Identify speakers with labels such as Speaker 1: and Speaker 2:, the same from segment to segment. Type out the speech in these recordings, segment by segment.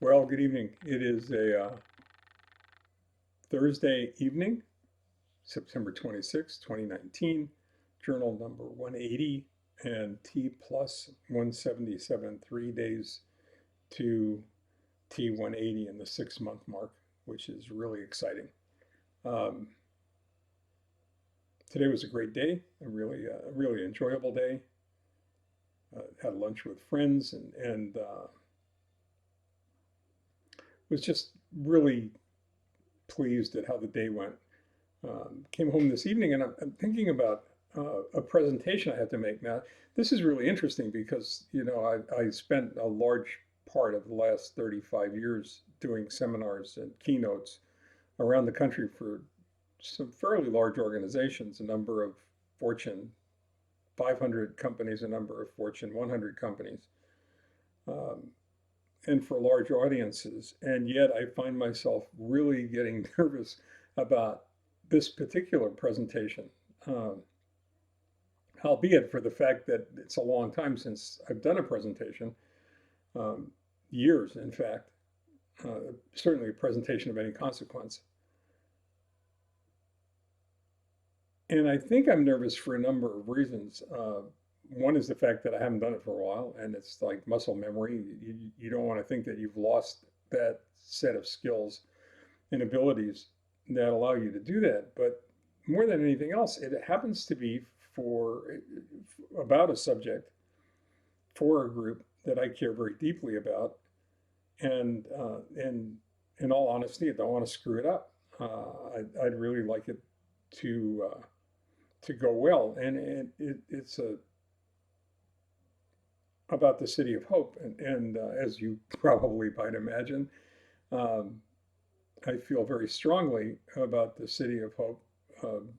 Speaker 1: Well, good evening. It is a Thursday evening, September 26, 2019, journal number 180 and T+177, 3 days to T180 in the 6 month mark, which is really exciting. Um, Today was a great day, a really enjoyable day. Had lunch with friends and was just really pleased at how the day went. Came home this evening and I'm thinking about a presentation I have to make. Now, this is really interesting because, I spent a large part of the last 35 years doing seminars and keynotes around the country for some fairly large organizations, a number of Fortune 500 companies, a number of Fortune 100 companies, um, and for large audiences. And yet I find myself really getting nervous about this particular presentation, um, albeit for the fact that it's a long time since I've done a presentation, um, years, in fact, certainly a presentation of any consequence. And I think I'm nervous for a number of reasons. One is the fact that I haven't done it for a while, and it's like muscle memory. You don't want to think that you've lost that set of skills and abilities that allow you to do that. But more than anything else, it happens to be for about a subject for a group that I care very deeply about, and in all honesty, I don't want to screw it up. I'd really like it to go well, and it's about the City of Hope, and as you probably might imagine, um, I feel very strongly about the City of Hope, um,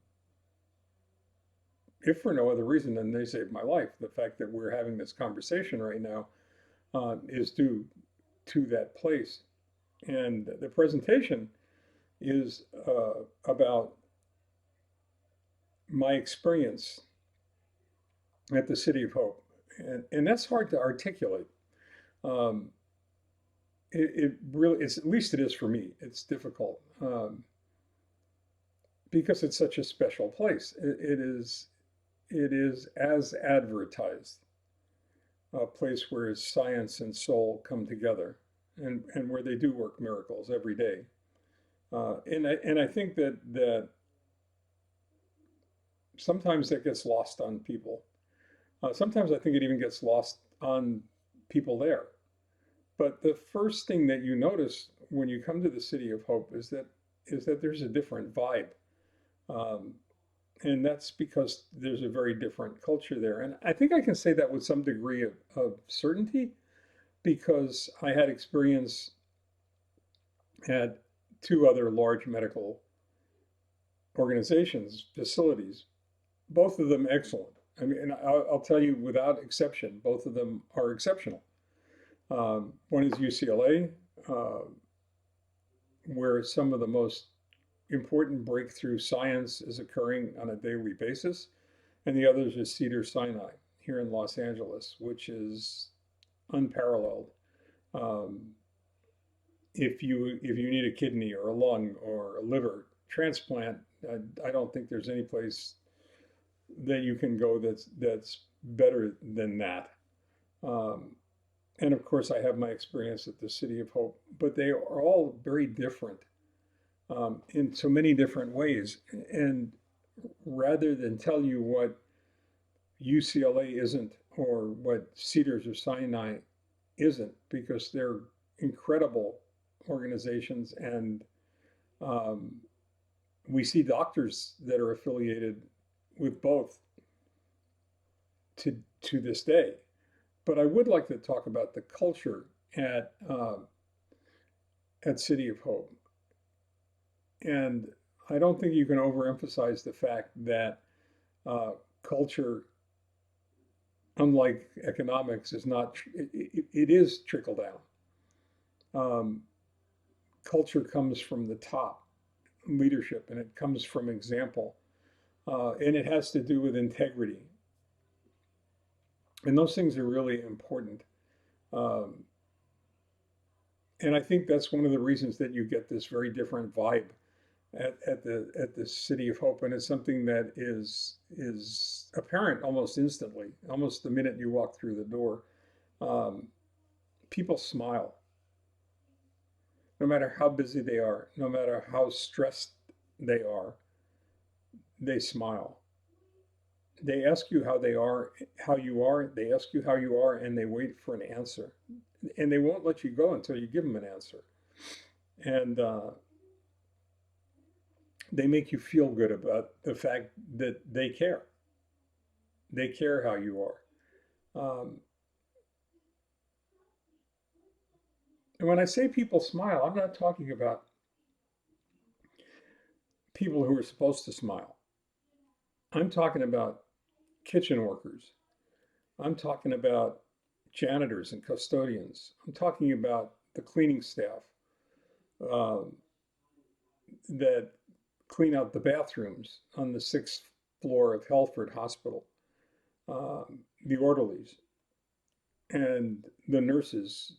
Speaker 1: if for no other reason than they saved my life. The fact that we're having this conversation right now is due to that place. And the presentation is about my experience at the City of Hope. And that's hard to articulate. Um, it really is, at least it is for me. It's difficult because it's such a special place. It is as advertised, a place where science and soul come together, and where they do work miracles every day. And I think that sometimes that gets lost on people. Sometimes I think it even gets lost on people there. But the first thing that you notice when you come to the City of Hope is that there's a different vibe. Um, and that's because there's a very different culture there. And I think I can say that with some degree of certainty because I had experience at two other large medical organizations, facilities, both of them excellent. I mean, and I'll tell you without exception, both of them are exceptional. One is UCLA, where some of the most important breakthrough science is occurring on a daily basis, and the other is Cedars-Sinai here in Los Angeles, which is unparalleled. Um, if you need a kidney or a lung or a liver transplant, I don't think there's any place that you can go that's better than that. Um, and of course, I have my experience at the City of Hope, but they are all very different in so many different ways. And rather than tell you what UCLA isn't or what Cedars or Sinai isn't, because they're incredible organizations, and um, we see doctors that are affiliated with both to this day. But I would like to talk about the culture at City of Hope, and I don't think you can overemphasize the fact that culture, unlike economics, is not. It is trickle down. Um, Culture comes from the top, leadership, and it comes from example, and it has to do with integrity, and those things are really important. Um, And I think that's one of the reasons that you get this very different vibe at the City of Hope, and it's something that is apparent almost instantly, almost the minute you walk through the door. Um, People smile, no matter how busy they are, no matter how stressed they are. They smile. They ask you how they are, how you are. They ask you how you are, and they wait for an answer, and they won't let you go until you give them an answer. And they make you feel good about the fact that they care. They care how you are. Um, and when I say people smile, I'm not talking about people who are supposed to smile. I'm talking about kitchen workers. I'm talking about janitors and custodians. I'm talking about the cleaning staff um, that clean out the bathrooms on the sixth floor of Helford Hospital, the orderlies, and the nurses.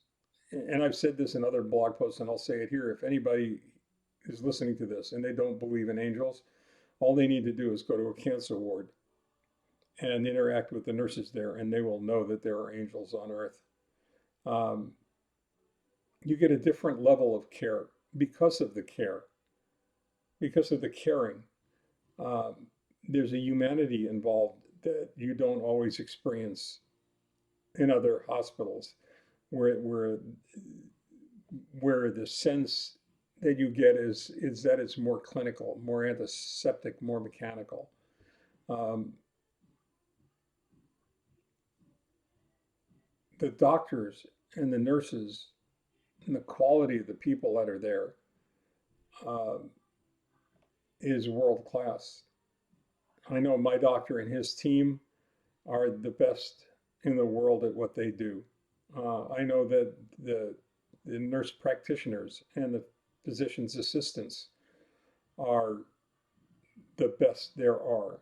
Speaker 1: And I've said this in other blog posts, and I'll say it here. If anybody is listening to this and they don't believe in angels, all they need to do is go to a cancer ward and interact with the nurses there, and they will know that there are angels on earth. Um, you get a different level of care because of the care, because of the caring. Um, there's a humanity involved that you don't always experience in other hospitals, where the sense that you get is that it's more clinical, more antiseptic, more mechanical. Um, the doctors and the nurses and the quality of the people that are there uh, is world class. I know my doctor and his team are the best in the world at what they do. I know that the nurse practitioners and the physician's assistants are the best there are.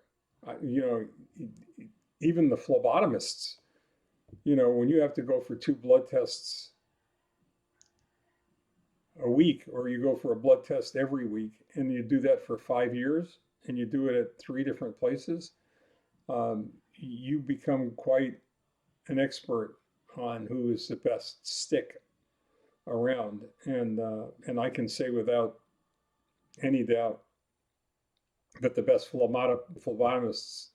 Speaker 1: You know, even the phlebotomists, you know, when you have to go for 2 blood tests a week, or you go for a blood test every week, and you do that for 5 years, and you do it at 3 different places, you become quite an expert on who is the best stick around. And I can say without any doubt that the best phlebotomists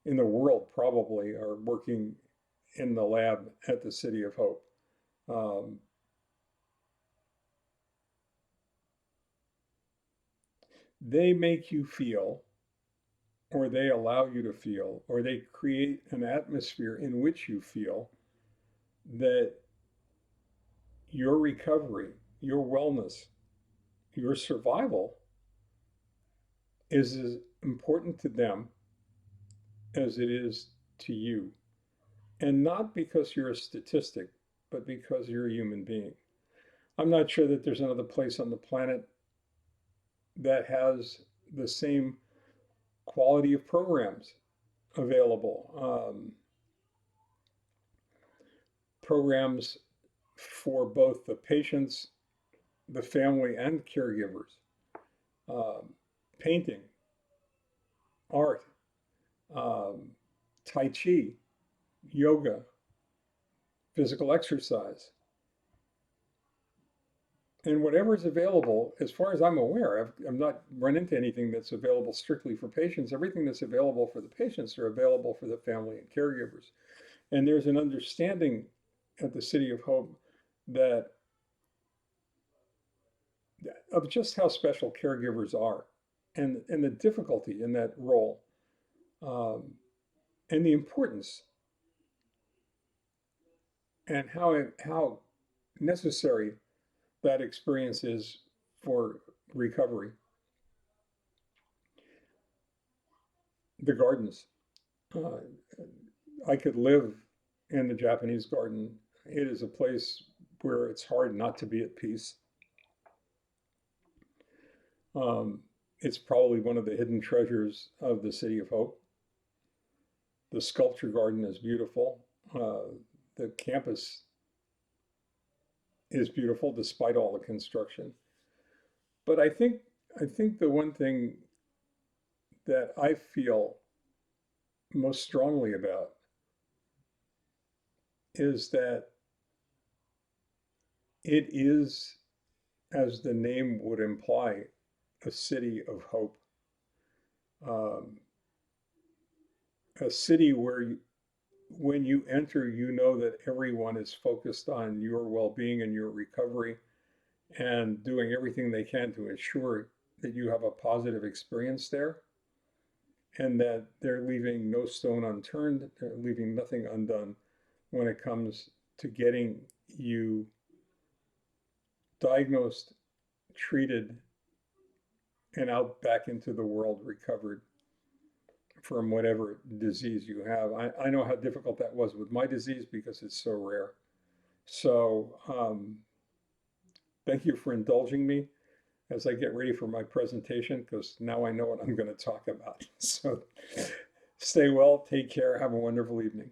Speaker 1: in the world probably are working in the lab at the City of Hope. Um, they make you feel, or they allow you to feel, or they create an atmosphere in which you feel that your recovery, your wellness, your survival is as important to them as it is to you. And not because you're a statistic, but because you're a human being. I'm not sure that there's another place on the planet that has the same quality of programs available. Programs for both the patients, the family, and caregivers. Um, Painting, art, um, Tai Chi, yoga, physical exercise, and whatever is available, as far as I'm aware, I've not run into anything that's available strictly for patients. Everything that's available for the patients are available for the family and caregivers. And there's an understanding at the City of Hope that of just how special caregivers are, and the difficulty in that role, um, and the importance, and how necessary that experience is for recovery. The gardens. Uh, I could live in the Japanese garden. It is a place where it's hard not to be at peace. Um, it's probably one of the hidden treasures of the City of Hope. The sculpture garden is beautiful. The campus is beautiful despite all the construction. But I think the one thing that I feel most strongly about is that it is, as the name would imply, a city of hope. Um, a city where when you enter, you know that everyone is focused on your well-being and your recovery and doing everything they can to ensure that you have a positive experience there, and that they're leaving no stone unturned, they're leaving nothing undone when it comes to getting you diagnosed, treated, and out back into the world recovered from whatever disease you have. I know how difficult that was with my disease because it's so rare. So thank you for indulging me as I get ready for my presentation, because now I know what I'm going to talk about. So stay well, take care, have a wonderful evening.